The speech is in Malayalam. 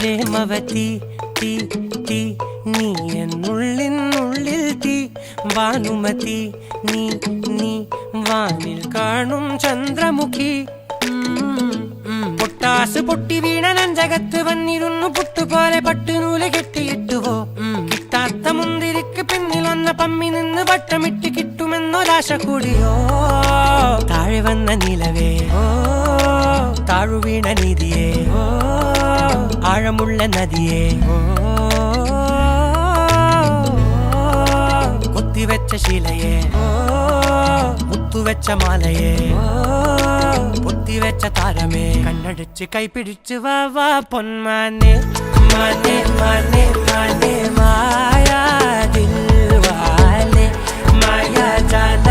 പ്രേമവതി തീ തീ നീ എന്നുള്ളിൽ തീ ഭാനുമതി നീ നീ വാനിൽ കാണും ചന്ദ്രമുഖി പൊട്ടാസ് പൊട്ടി വീണ നെഞ്ചകത്ത് വന്നിരുന്നു പുട്ടുപോലെ പട്ടുനൂല് കെട്ടിയിട്ടുവോ കിട്ടാത്ത മുന്തിരിക്ക് പിന്നിൽ വന്ന പമ്മി നിന്ന് വട്ടമിട്ട് കിട്ടുമെന്നൊരാശ കൂടിയോ താഴെ വന്ന നിലവേ താഴു വീണ നിധിയേ ആഴമുള്ള നദിയേ കൊത്തിവെച്ച ശിലയേ മുത്തുവെച്ച മാലയേ പൊത്തിവെച്ച താരമേ കണ്ണടിച്ച് കൈപിടിച്ച് വാ വാ പൊന്മാനെ മാനെ മാനെ മാനെ മായാ ദിൽവാലെ മായാ ജാല